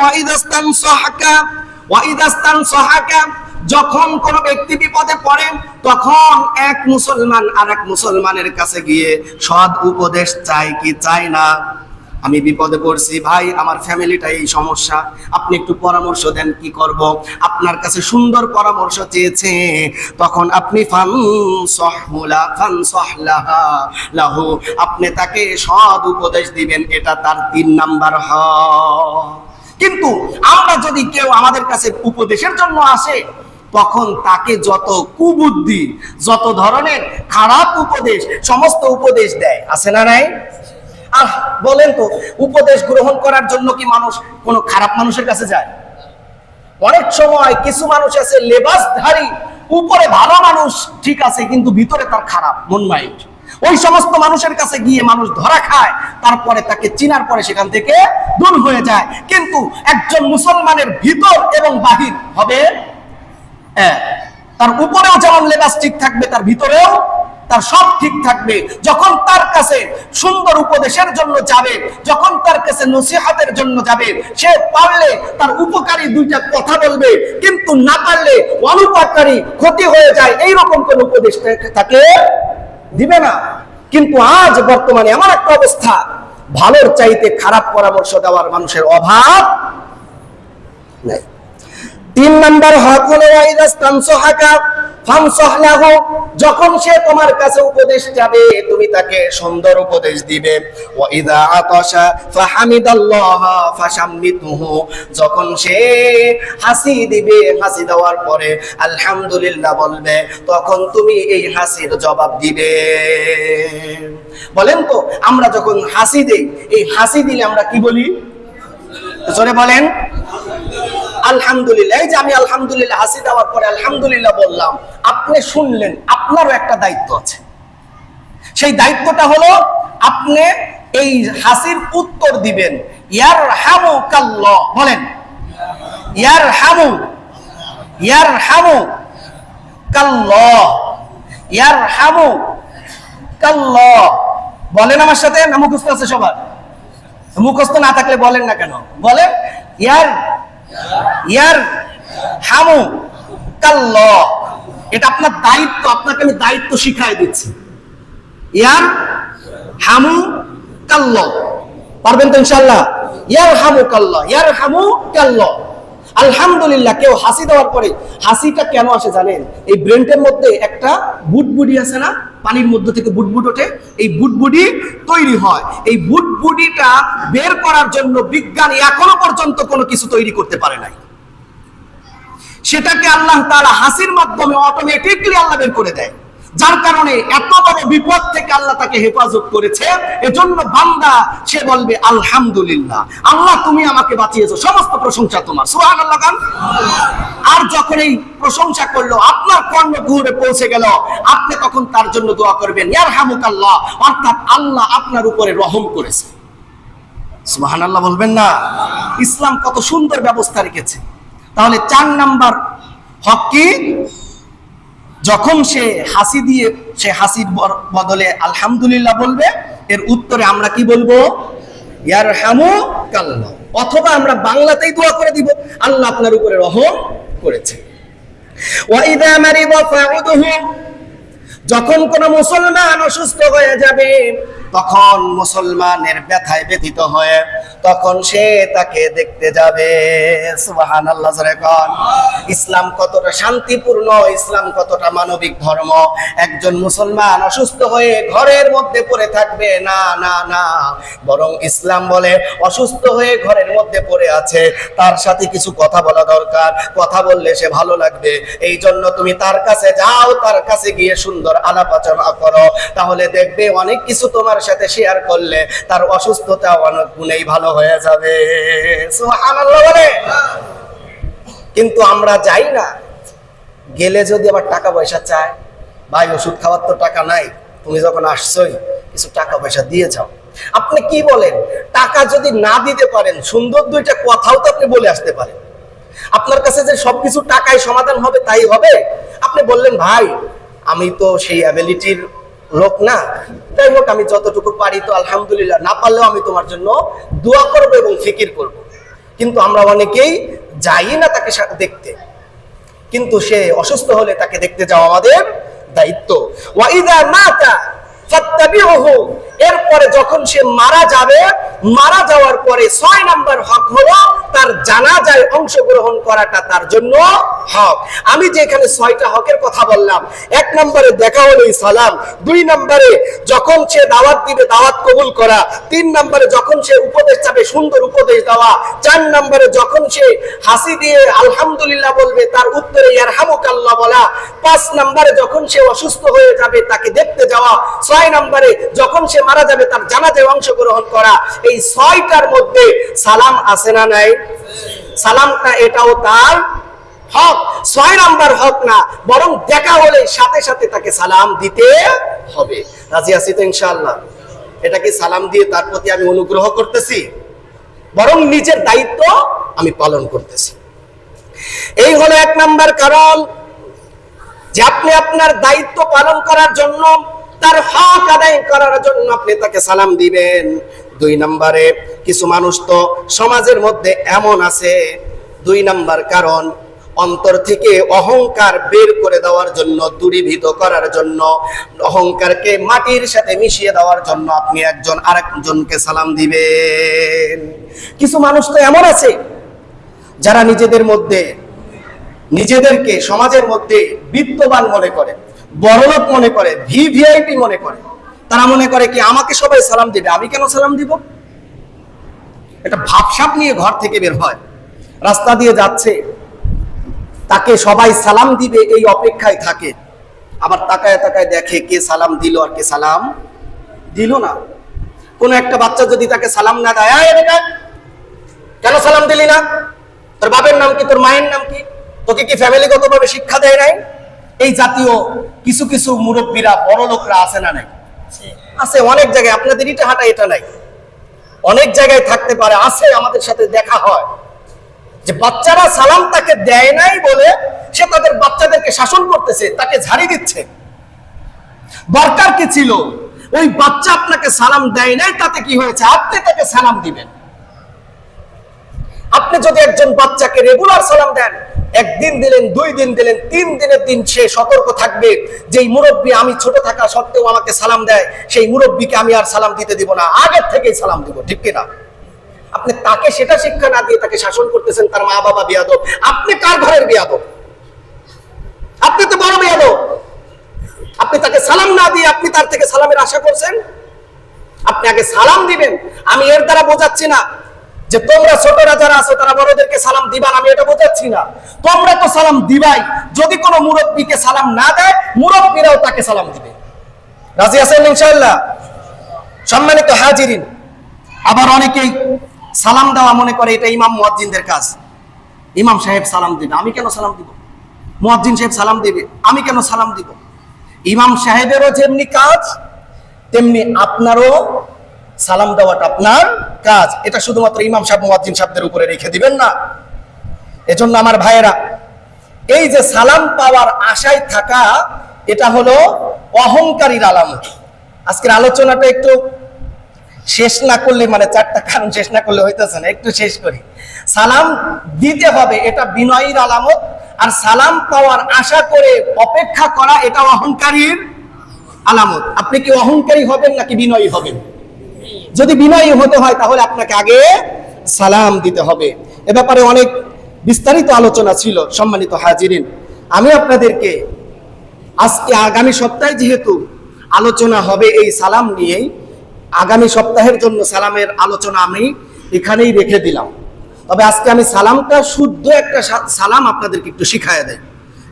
ওয়াইদাস্তান সাহাকা, যখন কোন ব্যক্তি বিপদে পড়ে, তখন এক মুসলমান আর এক মুসলমানের কাছে গিয়ে সৎ উপদেশ চাই কি চাই না? আমি বিপদে পড়ছি ভাই, আমার ফ্যামিলিটা এই সমস্যা, আপনি একটু পরামর্শ দেন, কি করব? আপনার কাছে সুন্দর পরামর্শ চেয়েছে, তখন আপনি লাহু, আপনি তাকে সৎ উপদেশ দিবেন, এটা তার 3 নাম্বার হয়। কিন্তু আমরা যদি কেউ আমাদের কাছে উপদেশের জন্য আসে, তখন তাকে যত কুবুদ্ধি, যত ধরনের খারাপ উপদেশ, সমস্ত উপদেশ দেয়, আছে না নাই? বলেন তো, উপদেশ গ্রহণ করার জন্য কি মানুষ কোনো খারাপ মানুষের কাছে যায়? অনেক সময় কিছু মানুষ আছে লেবাসধারী, উপরে ভালো মানুষ ঠিক আছে, কিন্তু ভিতরে তার খারাপ মন মাইন্ড। ওই সমস্ত মানুষের কাছে গিয়ে মানুষ ধরা খায়, তারপরে তাকে চিনার পরে সেখান থেকে দূর হয়ে যায়। কিন্তু একজন মুসলমানের ভিতর এবং বাহির হবে, তার উপরেও যেমন লেবাস ঠিক থাকবে, তার ভিতরেও তার সব ঠিক থাকবে। যখন তার কাছে সুন্দর উপদেশের জন্য যাবে, যখন তার কাছে নসিহতের জন্য যাবে, সে পারলে তার উপকারী 2টা কথা বলবে, কিন্তু না পারলে অনুপকারী, ক্ষতি হয়ে যায়, এইরকম কোন উপদেশ তাকে দিবে না। কিন্তু আজ বর্তমানে এমন একটা অবস্থা, ভালোর চাইতে খারাপ পরামর্শ দেওয়ার মানুষের অভাব নাই। 3 নাম্বার হক হলো ওয়াইদাস্তানসাহাকা ফানসাহলাহু, যখন সে তোমার কাছে উপদেশ যাবে, তুমি তাকে সুন্দর উপদেশ দিবে। ওয়াইদা আতাশা ফাহামিদাল্লাহ ফাশাম্মিতুহু, যখন সে হাসি দিবে, হাসি দেওয়ার পরে আলহামদুলিল্লাহ বলবে, তখন তুমি এই হাসির জবাব দিবে। বলেন তো, আমরা যখন হাসি দেই, এই হাসি দিলে আমরা কি বলি? জোরে বলেন আলহামদুলিল্লাহ। এই যে আমি আলহামদুলিল্লাহ হাসি দেওয়ার পরে আলহামদুলিল্লাহ বললাম, আপনি শুনলেন, আপনারও একটা দায়িত্ব আছে। সেই দায়িত্বটা হলো আপনি এই হাসির উত্তর দিবেন, ইয়ারহামুকাল্লাহ। বলেন ইয়ারহামুকাল্লাহ, ইয়ারহামুকাল্লাহ। বলেন আমার সাথে, না মুখস্থ আছে সবার? মুখস্থ না থাকলে বলেন না কেন? বলেন ইয়ারহামুকাল্লাহ। এটা আপনার দায়িত্ব, আপনাকে আমি দায়িত্ব শিখাই দিচ্ছি। ইয়ারহামুকাল্লাহ, পারবেন তো ইনশাআল্লাহ? ইয়ারহামুকাল্লাহ, ইয়ারহামুকাল্লাহ। আলহামদুলিল্লাহ। কেউ হাসি দেওয়ার পরে, হাসিটা কেন আসে জানেন? এই ব্রেনটের মধ্যে একটা বুটবুডি আছে না, পানির মধ্যে থেকে বুটবুড ওঠে, এই বুটবুডি তৈরি হয়। এই বুটবুডিটা বের করার জন্য বিজ্ঞান এখনো পর্যন্ত কোনো কিছু তৈরি করতে পারে নাই। সেটাকে আল্লাহ তাআলা হাসির মাধ্যমে অটোমেটিকলি আল্লাহ বের করে দেয়, যার কারণে এত বড় বিপদ থেকে আল্লাহ তাকে হেফাজত করেছে। এজন্য বান্দা সে বলবে আলহামদুলিল্লাহ, আল্লাহ তুমি আমাকে বাঁচিয়েছো, সমস্ত প্রশংসা তোমার, সুবহানাল্লাহ। আর যখন এই প্রশংসা করলো, আপনার কর্ণকুহরে পৌঁছে গেল, আপনি তখন তার জন্য দোয়া করবেন ইয়ারহামুকাল্লাহ, অর্থাৎ আল্লাহ আপনার উপরে রহম করেছে। সুবহানাল্লাহ বলবেন না? ইসলাম কত সুন্দর ব্যবস্থা রেখেছে। তাহলে 4 নাম্বার হক কি? যখন সে হাসি দিয়ে সে হাসির বদলে আলহামদুলিল্লাহ বলবে, এর উত্তরে আমরা কি বলবো? ইয়ারহামুকাল্লাহ। অথবা আমরা বাংলাতেই দোয়া করে দিব, আল্লাহ আপনার উপরে রহম করেছে। ওয়া ইযা মারিদা ফাউদুহু, যখন কোন মুসলমান অসুস্থ হয়ে যাবে, তখন মুসলমানের ব্যথায় ব্যথিত হয়ে তখন সে তাকে দেখতে যাবে। সুবহানাল্লাহ জোরে কোন। ইসলাম কতটা শান্তিপূর্ণ, ইসলাম কতটা মানবিক ধর্ম। একজন মুসলমান অসুস্থ হয়ে ঘরের মধ্যে পড়ে থাকবে না, না, না, বরং ইসলাম বলে অসুস্থ হয়ে ঘরের মধ্যে পড়ে আছে, তার সাথে কিছু কথা বলা দরকার, কথা বললে সে ভালো লাগবে। এই জন্য তুমি তার কাছে যাও, তার কাছে গিয়ে সুন্দর আলাপ আলোচনা করো, তাহলে দেখবে অনেক কিছু তোমার সাথে শেয়ার করলে তার অসুস্থতা অনেক গুণেই ভালো হয়ে যাবে। সুবহানাল্লাহ বলে। কিন্তু আমরা যাই না, গেলে যদি আবার টাকা পয়সা চায়, ভাই ওষুধ খাওয়ার তো টাকা নাই, তুমি যখন আসছোই কিছু টাকা পয়সা দিয়ে যাও। আপনি কি বলেন? টাকা যদি না দিতে পারেন, সুন্দর দুইটা কথাও তো আপনি বলে আসতে পারেন। আপনার কাছে যে সবকিছু টাকায় সমাধান হবে তাই হবে? আপনি বললেন ভাই আমি তো সেই অ্যাবিলিটির লোক না, যাই হোক আমি যতটুকু পারি তো আলহামদুলিল্লাহ, না পারলেও আমি তোমার জন্য দোয়া করব এবং ফিকির করব। কিন্তু আমরা অনেকেই যাই না তাকে দেখতে, কিন্তু সে অসুস্থ হলে তাকে দেখতে যাওয়া আমাদের দায়িত্ব। ওয়া ইযা মাতা ফাত্তাবিউহু, এরপরে যখন সে মারা যাবে, মারা যাওয়ার পরে 6 নাম্বার হক হলো তার জানাজায় অংশগ্রহণ করাটা তার জন্য হক। আমি যে এখানে 6টা হকের কথা বললাম, 1 নম্বরে দেখা হলো সালাম, 2 নম্বরে যখন সে দাওয়াত দিবে দাওয়াত কবুল করা, 3 নম্বরে যখন সে উপদেশ চাবে সুন্দর উপদেশ দেওয়া, 4 নম্বরে যখন সে হাসি দিয়ে আলহামদুলিল্লাহ বলবে তার উত্তরে ইয়ারহামুকাল্লাহ বলা, 5 নম্বরে যখন সে অসুস্থ হয়ে যাবে তাকে দেখতে যাওয়া, 6 নম্বরে যখন সে মারা যাবে তার জানাজায় অংশগ্রহণ করা। এই 6টার মধ্যে সালাম আছে না নাই? সালামটা এটাও তার হক। 6 নাম্বার হক না, বরং দেখা হলে সাথে সাথে তাকে সালাম দিতে হবে। রাজি আছি তো ইনশাআল্লাহ? এটা কি সালাম দিয়ে তার প্রতি আমি অনুগ্রহ করতেছি? বরং নিজের দায়িত্ব আমি পালন করতেছি। এই হলো 1 নাম্বার কারণ, যে আপনি আপনার দায়িত্ব পালন করার জন্য, তার হক আদায় করার জন্য আপনি তাকে সালাম দিবেন। 2 নম্বরে কিছু মানুষ তো সমাজের মধ্যে এমন আছে, 2 নাম্বার কারণ অন্তর থেকে অহংকার বের করে দেওয়ার জন্য, দূরীভূত করার জন্য, অহংকারকে মাটির সাথে মিশিয়ে দেওয়ার জন্য আপনি একজন আরেকজনকে সালাম দিবেন। কিছু মানুষ তো এমন আছে যারা নিজেদেরকে সমাজের মধ্যে বিত্তবান মনে করে, বড়লোক মনে করে, ভিভিআইপি মনে করে। তারা মনে করে কি আমাকে সবাই সালাম দিবে, আমি কেন সালাম দিব? এটা ভাবসাব নিয়ে ঘর থেকে বের হয়, রাস্তা দিয়ে যাচ্ছে, তাকে সবাই সালাম দিবে এই অপেক্ষায় থাকে। আবার তাকায় তাকায় দেখে কে সালাম দিল আর কে সালাম দিল না। কোন একটা বাচ্চা যদি তাকে সালাম না দেয়, কেন সালাম দিলি না? তোর বাপের নাম কি? তোর মায়ের নাম কি? তোকে কি ফ্যামিলিগতভাবে শিক্ষা দেয় নাই? এই জাতীয় কিছু কিছু মুরব্বীরা, বড় লোকরা আছে না নাই? আছে অনেক জায়গায়। আপনাদের ইটা হাঁটা এটা নাই, অনেক জায়গায় থাকতে পারে, আছে, আমাদের সাথে দেখা হয় যে বাচ্চারা সালাম তাকে দেয় নাই বলে সে তাদের বাচ্চাদেরকে শাসন করতেছে, তাকে ঝাড়ি দিচ্ছে। দরকার কি ছিল? ওই বাচ্চা আপনাকে সালাম দেয় নাই, তাতে কি হয়েছে? আপনি তাকে সালাম দিবেন। আপনি যদি একজন বাচ্চাকে রেগুলার সালাম দেন, 1 দিন দিলেন, 2 দিন দিলেন, 3 দিনের দিন সে সতর্ক থাকবে যে এই মুরব্বী আমি ছোট থাকা সত্ত্বেও আমাকে সালাম দেয়, সেই মুরব্বীকে আমি আর সালাম দিতে দিব না, আগের থেকেই সালাম দিব। ঠিক কিনা? আপনি তাকে সেটা শিক্ষা না দিয়ে তাকে শাসন করতেছেন। তার মা বাবা বিয়াদব, আপনি কার ঘরের বিয়াদব? আপনি তো বড় বিয়াদব। আপনি তাকে সালাম না দিয়ে আপনি তার থেকে সালামের আশা করছেন। আপনি আগে সালাম দিবেন। আমি এর দ্বারা বোঝাচ্ছি না যে তোমরা ছোটরা যারা আছো তারা বড়দেরকে সালাম দিবা, আমি এটা বোঝাচ্ছি না। তোমরা তো সালাম দিবাই। যদি কোনো মুরব্বীকে সালাম না দেয়, মুরব্বীরাও তাকে সালাম দিবে। রাজি আছেন ইনশাআল্লাহ? সম্মানিত হাজিরিন, আবার অনেকেই সালাম দেওয়া মনে করে এটা ইমাম মুয়াজ্জিনদের কাজ। ইমাম সাহেব সালাম দিবে, আমি কেন সালাম দিব? মুয়াজ্জিন সাহেব সালাম দিবে, আমি কেন সালাম দিব? ইমাম সাহেবেরও যেমনি কাজ তেমনি আপনারও সালাম দেওয়াটা আপনার কাজ। এটা শুধুমাত্র ইমাম সাহেব মুয়াজ্জিন সাহেবদের উপরে রেখে দিবেন না। এজন্য আমার ভাইয়েরা, এই যে সালাম পাওয়ার আশায় থাকা, এটা হলো অহংকারীর আলামত। আজকের আলোচনাটা একটু শেষ না করলে, মানে 4টা কারণ শেষ না করলে হইতেছে না, একটু শেষ করি। সালাম দিতে হবে, এটা বিনয়ীর আলামত। আর সালাম পাওয়ার আশা করে অপেক্ষা করা, এটা অহংকারীর আলামত। আপনি কি অহংকারী হবেন নাকি বিনয়ী হবেন? যদি বিনয়ী হতে হয় তাহলে আপনাকে আগে সালাম দিতে হবে। এ ব্যাপারে অনেক বিস্তারিত আলোচনা ছিল। সম্মানিত হাজিরিন, আমি আপনাদেরকে আজকে আগামী সপ্তাহে যেহেতু আলোচনা হবে এই সালাম নিয়েই, আগামী সপ্তাহের জন্য সালামের আলোচনা আমি এখানেই রেখে দিলাম। তবে আজকে আমি সালামটা শুদ্ধ একটা সালাম আপনাদেরকে একটু শিখায় দেয়।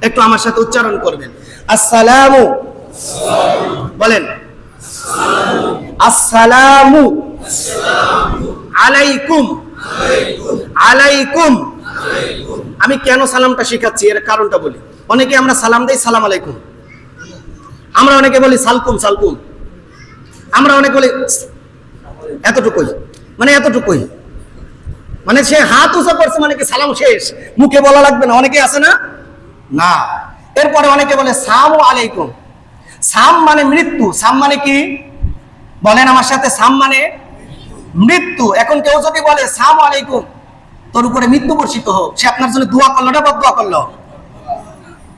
একটু আমার সাথে উচ্চারণ করবেন। আসসালামু, বলেন আসসালামু আলাইকুম। আলাইকুম। আমি কেন সালামটা শিখাচ্ছি এর কারণটা বলি। অনেকে আমরা সালাম দেই সালাম আলাইকুম, আমরা অনেকে বলি সালকুম সালকুম, আমরা অনেকে বলি এতটুকুই, মানে এতটুকুই, মানে সে হাত উঁচা করছে মানে কি সালাম শেষ, মুখে বলা লাগবে না। অনেকে আছে না, না। এরপরে অনেকে বলে সামু আলাইকুম। সাম মানে মৃত্যু। সাম মানে কি বলেন আমার সাথে? সাম মানে মৃত্যু। এখন কেউ যদি বলে সাম আলাইকুম, তোর উপরে মৃত্যু বর্ষিত হোক, সে আপনার জন্য দোয়া করলো না বদদোয়া করলো?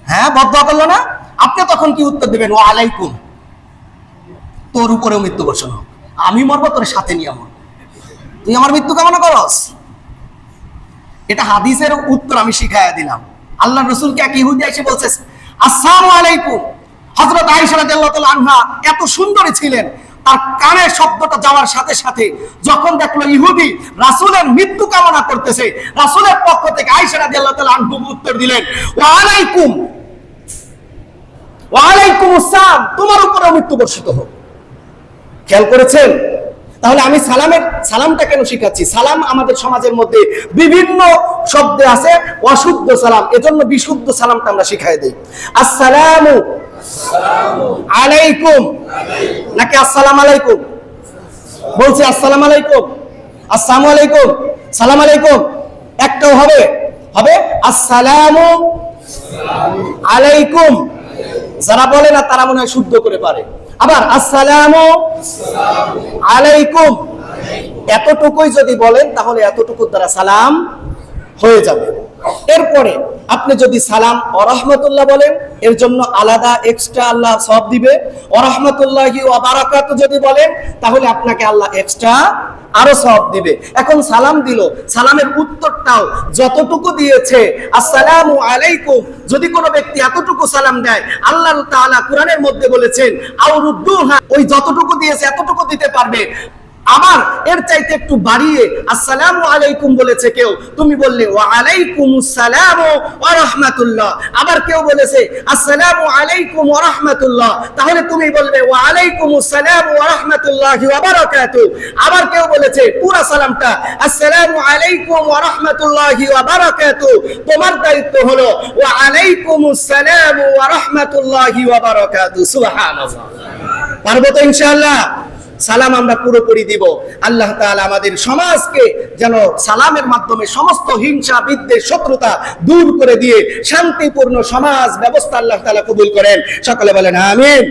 হ্যাঁ, বদদোয়া করলো না? আপনি তখন কি উত্তর দিবেন? ওয়া আলাইকুম, তোর উপরেও মৃত্যু বর্ষণ হোক, আমি মরবো তোর সাথে নিয়ে মরবো, তুই আমার মৃত্যু কামনা করস। এটা হাদিসের উত্তর আমি শিখাইয়া দিলাম। আল্লাহ রসুলকে এক ইহুদি এসে বলছে আসসালামু আলাইকুম। হযরত আয়েশা রাদিয়াল্লাহু তাআলা আনহা এত সুন্দরী ছিলেন, তার কানে শব্দটা যাওয়ার সাথে সাথে যখন দেখলো ইহুদি রাসূলের মৃত্যু কামনা করতেছে, রাসূলের পক্ষ থেকে আয়েশা রাদিয়াল্লাহু তাআলা আনহা উত্তর দিলেন ওয়া আলাইকুম, ওয়া আলাইকুম আসসালাম, তোমার উপরে মৃত্যু বর্ষিত হোক। খেয়াল করেছেন? তাহলে আমি সালামটা কেন শিখাচ্ছি? সালাম আমাদের সমাজের মধ্যে বিভিন্ন শব্দে আছে অশুদ্ধ সালাম, এজন্য বিশুদ্ধ সালামটা আমরা শিখাই দেই। আসসালামু আলাইকুম নাকি আসসালাম আলাইকুম? বলছি আসসালাম আলাইকুম, আসসালামু আলাইকুম, সালাম আলাইকুম, একটাও হবে? হবে আসসালামু আলাইকুম। যারা বলে না তারা মনে হয় শুদ্ধ করে পারে। আবার আসসালামু আলাইকুম, এতটুকুই যদি বলেন তাহলে এতটুকু দ্বারা সালাম হয়ে যাবে। এরপরে আপনি যদি সালাম ওয়া রাহমাতুল্লাহ বলেন, এর জন্য আলাদা এক্সট্রা আল্লাহ সওয়াব দিবে। ওয়া রাহমাতুল্লাহি ওয়া বারাকাতু যদি বলেন তাহলে আপনাকে আল্লাহ এক্সট্রা আরো সওয়াব দিবে। এখন সালাম দিল, সালামের উত্তরটাও যতটুকু দিয়েছে আসসালামু আলাইকুম, যদি কোনো ব্যক্তি এতটুকু সালাম দেয়, আল্লাহ তাআলা কোরআনের মধ্যে বলেছেন আউরুদ্দুহা, ওই যতটুকু দিয়েছে এতটুকু দিতে পারবে। আবার এর চাইতে একটু বাড়িয়ে আসসালামু আলাইকুম বলেছে কেউ, তুমি বললে ওয়া আলাইকুমুস সালাম ওয়া রাহমাতুল্লাহ। আবার কেউ বলেছে আসসালামু আলাইকুম ওয়া রাহমাতুল্লাহ, তাহলে তুমি বলবে ওয়া আলাইকুমুস সালাম ওয়া রাহমাতুল্লাহি ওয়া বারাকাতু। আবার কেউ বলেছে পুরো সালামটা আসসালামু আলাইকুম ওয়া রাহমাতুল্লাহি ওয়া বারাকাতু, তোমার দায়িত্ব হলো ওয়া আলাইকুমুস সালাম ওয়া রাহমাতুল্লাহি ওয়া বারাকাতু। সুবহানাল্লাহ। পারবো তো ইনশাআল্লাহ? সালাম আমরা পুরোপুরি দিব। আল্লাহ তাআলা আমাদের সমাজকে যেন সালামের মাধ্যমে সমস্ত হিংসা বিদ্বেষ শত্রুতা দূর করে দিয়ে শান্তিপূর্ণ সমাজ ব্যবস্থা আল্লাহ তাআলা কবুল করেন। সকলে বলেন আমিন।